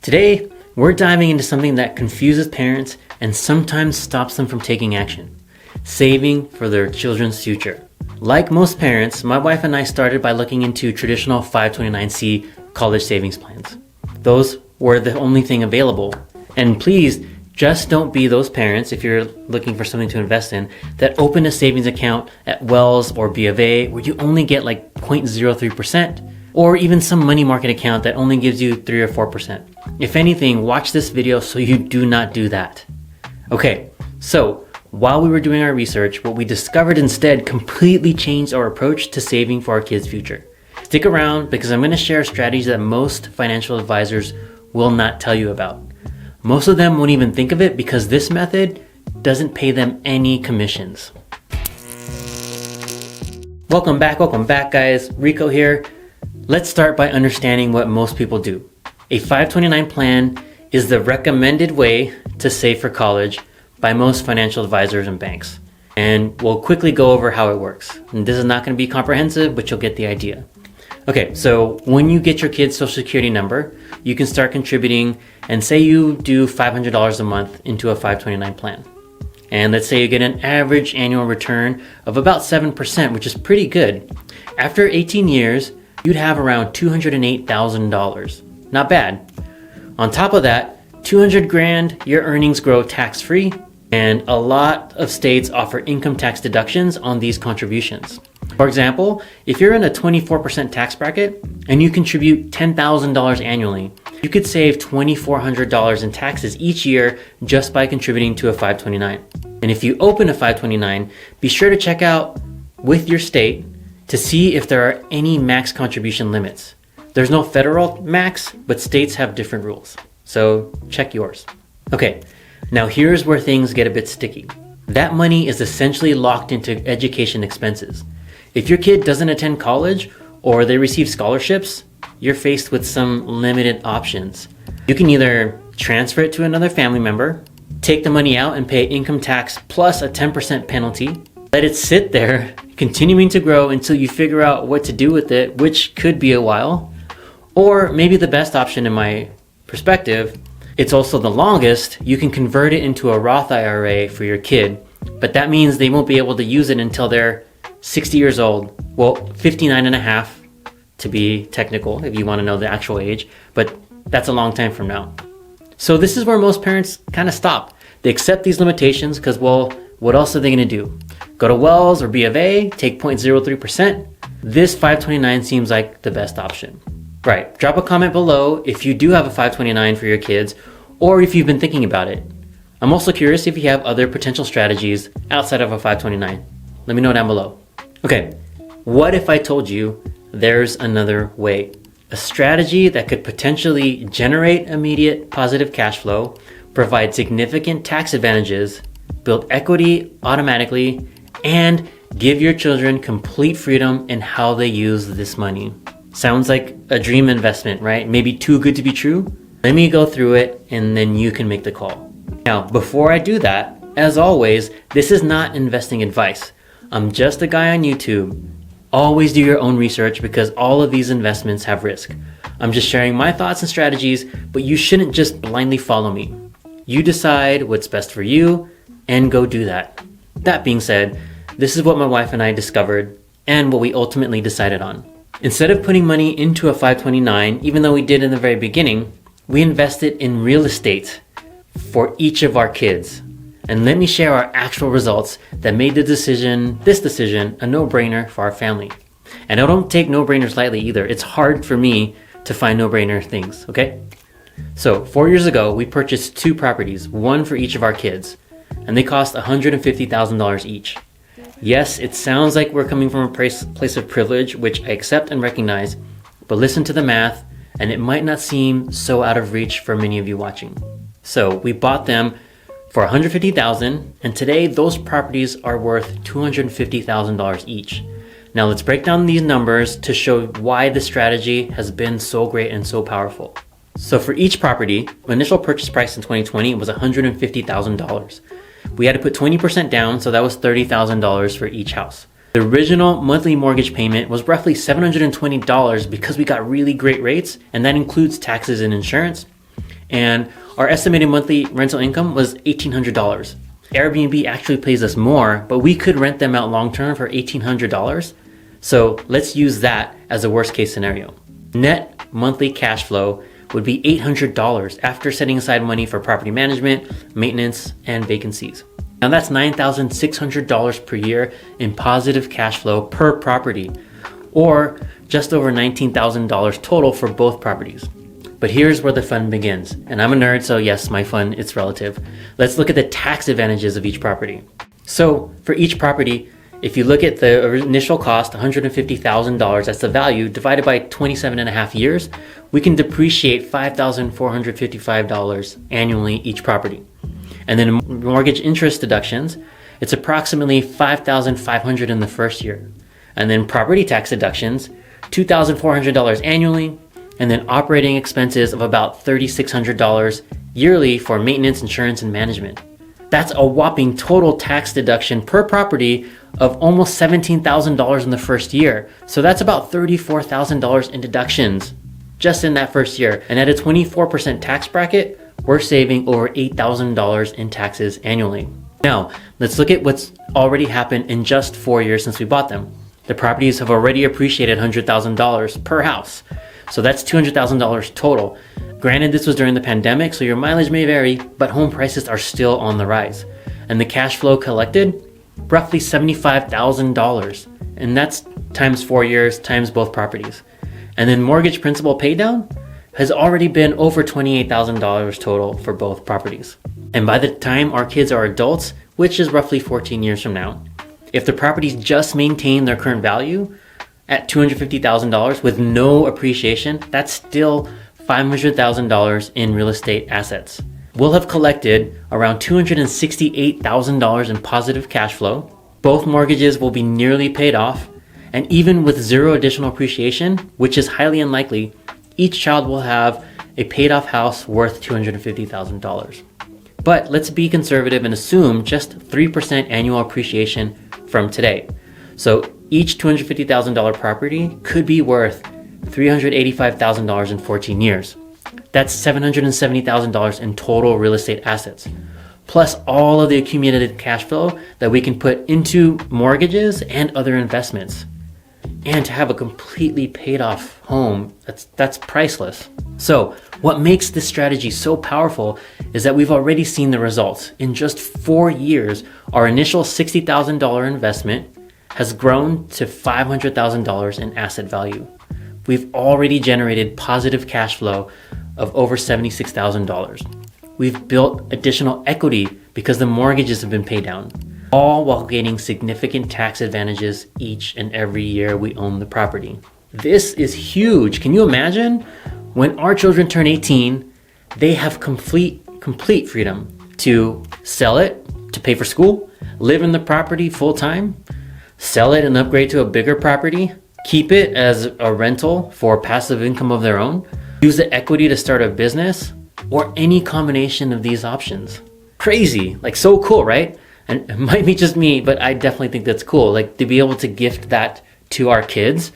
Today, we're diving into something that confuses parents and sometimes stops them from taking action: saving for their children's future. Like most parents, my wife and I started by looking into traditional 529C college savings plans. Those were the only thing available. And please, just don't be those parents, if you're looking for something to invest in, that open a savings account at Wells or B of A where you only get like 0.03%, or even some money market account that only gives you 3 or 4%. If anything, watch this video so you do not do that. Okay, so while we were doing our research, what we discovered instead completely changed our approach to saving for our kids' future. Stick around because I'm going to share strategies that most financial advisors will not tell you about. Most of them won't even think of it because this method doesn't pay them any commissions. Welcome back guys. Rico here. Let's start by understanding what most people do. A 529 plan is the recommended way to save for college by most financial advisors and banks. And we'll quickly go over how it works. And this is not going to be comprehensive, but you'll get the idea. Okay, so when you get your kid's social security number, you can start contributing, and say you do $500 a month into a 529 plan. And let's say you get an average annual return of about 7%, which is pretty good. After 18 years, you'd have around $208,000. Not bad. On top of that, 200 grand, your earnings grow tax-free, and a lot of states offer income tax deductions on these contributions. For example, if you're in a 24% tax bracket and you contribute $10,000 annually, you could save $2,400 in taxes each year just by contributing to a 529. And if you open a 529, be sure to check out with your state to see if there are any max contribution limits. There's no federal max, but states have different rules. So check yours. Okay, now here's where things get a bit sticky. That money is essentially locked into education expenses. If your kid doesn't attend college or they receive scholarships, you're faced with some limited options. You can either transfer it to another family member, take the money out and pay income tax plus a 10% penalty, let it sit there, continuing to grow until you figure out what to do with it, which could be a while. Or maybe the best option in my perspective, it's also the longest, you can convert it into a Roth IRA for your kid, but that means they won't be able to use it until they're 60 years old. Well, 59 and a half to be technical if you want to know the actual age, but that's a long time from now. So this is where most parents kind of stop. They accept these limitations because, well, what else are they going to do? Go to Wells or B of A, take 0.03%? This 529 seems like the best option. Right, drop a comment below if you do have a 529 for your kids or if you've been thinking about it. I'm also curious if you have other potential strategies outside of a 529. Let me know down below. Okay, what if I told you there's another way? A strategy that could potentially generate immediate positive cash flow, provide significant tax advantages, build equity automatically, and give your children complete freedom in how they use this money. Sounds like a dream investment, right? Maybe too good to be true? Let me go through it and then you can make the call. Now, before I do that, as always, this is not investing advice. I'm just a guy on YouTube. Always do your own research because all of these investments have risk. I'm just sharing my thoughts and strategies, but you shouldn't just blindly follow me. You decide what's best for you and go do that. That being said, this is what my wife and I discovered and what we ultimately decided on. Instead of putting money into a 529, even though we did in the very beginning, we invested in real estate for each of our kids. And let me share our actual results that made this decision a no-brainer for our family. And I don't take no-brainers lightly either. It's hard for me to find no-brainer things, okay? So 4 years ago, we purchased 2 properties, one for each of our kids, and they cost $150,000 each. Yes, it sounds like we're coming from a place of privilege, which I accept and recognize, but listen to the math, and it might not seem so out of reach for many of you watching. So we bought them for $150,000, and today those properties are worth $250,000 each. Now let's break down these numbers to show why this strategy has been so great and so powerful. So for each property, initial purchase price in 2020 was $150,000. We had to put 20% down, so that was $30,000 for each house. The original monthly mortgage payment was roughly $720 because we got really great rates, and that includes taxes and insurance. and our estimated monthly rental income was $1,800. Airbnb actually pays us more, but we could rent them out long term for $1,800. So let's use that as a worst case scenario. Net monthly cash flow would be $800 after setting aside money for property management, maintenance, and vacancies. Now that's $9,600 per year in positive cash flow per property, or just over $19,000 total for both properties. But here's where the fun begins. And I'm a nerd, so yes, my fun, it's relative. Let's look at the tax advantages of each property. So for each property, if you look at the initial cost, $150,000, that's the value, divided by 27 and a half years, we can depreciate $5,455 annually each property. And then mortgage interest deductions, it's approximately $5,500 in the first year. And then property tax deductions, $2,400 annually, and then operating expenses of about $3,600 yearly for maintenance, insurance, and management. That's a whopping total tax deduction per property of almost $17,000 in the first year. So that's about $34,000 in deductions just in that first year. And at a 24% tax bracket, we're saving over $8,000 in taxes annually. Now, let's look at what's already happened in just 4 years since we bought them. The properties have already appreciated $100,000 per house. So that's $200,000 total. Granted, this was during the pandemic, so your mileage may vary, but home prices are still on the rise. And the cash flow collected, roughly $75,000. And that's times 4 years, times both properties. And then mortgage principal pay down has already been over $28,000 total for both properties. And by the time our kids are adults, which is roughly 14 years from now, if the properties just maintain their current value at $250,000 with no appreciation, that's still $500,000 in real estate assets. We'll have collected around $268,000 in positive cash flow. Both mortgages will be nearly paid off. And even with zero additional appreciation, which is highly unlikely, each child will have a paid off house worth $250,000. But let's be conservative and assume just 3% annual appreciation from today. So each $250,000 property could be worth $385,000 in 14 years. That's $770,000 in total real estate assets, plus all of the accumulated cash flow that we can put into mortgages and other investments. And to have a completely paid off home, that's priceless. So what makes this strategy so powerful is that we've already seen the results. In just 4 years, our initial $60,000 investment has grown to $500,000 in asset value. We've already generated positive cash flow of over $76,000. We've built additional equity because the mortgages have been paid down, all while gaining significant tax advantages each and every year we own the property. This is huge. Can you imagine? When our children turn 18, they have complete freedom to sell it, to pay for school, live in the property full time, sell it and upgrade to a bigger property, keep it as a rental for passive income of their own, use the equity to start a business, or any combination of these options. Crazy, like so cool, right? And it might be just me, but I definitely think that's cool. Like to be able to gift that to our kids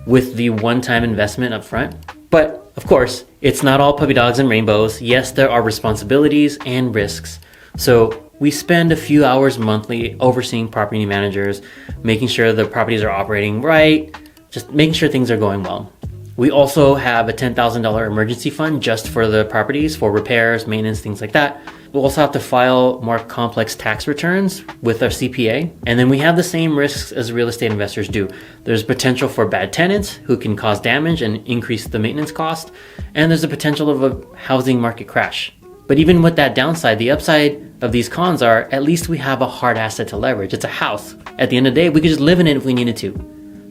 with the one-time investment up front. But of course, it's not all puppy dogs and rainbows. Yes, there are responsibilities and risks. So we spend a few hours monthly overseeing property managers, making sure the properties are operating right, just making sure things are going well. We also have a $10,000 emergency fund just for the properties, for repairs, maintenance, things like that. We'll also have to file more complex tax returns with our CPA. And then we have the same risks as real estate investors do. There's potential for bad tenants who can cause damage and increase the maintenance cost. And there's a potential of a housing market crash. But even with that downside, the upside of these cons are at least we have a hard asset to leverage. It's a house. At the end of the day, we could just live in it if we needed to,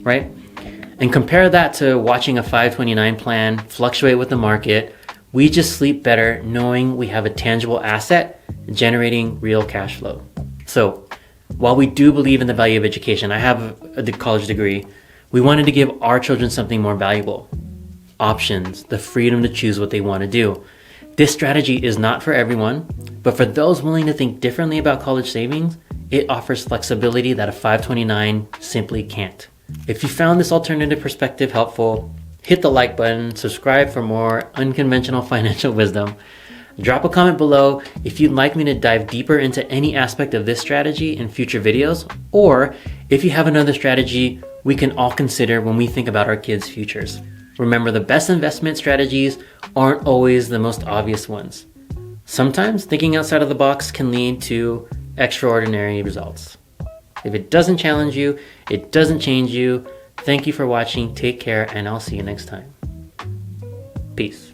right? And compare that to watching a 529 plan fluctuate with the market. We just sleep better knowing we have a tangible asset generating real cash flow. So while we do believe in the value of education, I have a college degree, we wanted to give our children something more valuable. Options, the freedom to choose what they want to do. This strategy is not for everyone, but for those willing to think differently about college savings, it offers flexibility that a 529 simply can't. If you found this alternative perspective helpful, hit the like button, subscribe for more unconventional financial wisdom. Drop a comment below if you'd like me to dive deeper into any aspect of this strategy in future videos, or if you have another strategy we can all consider when we think about our kids' futures. Remember, the best investment strategies aren't always the most obvious ones. Sometimes thinking outside of the box can lead to extraordinary results. If it doesn't challenge you, it doesn't change you. Thank you for watching, take care, and I'll see you next time. Peace.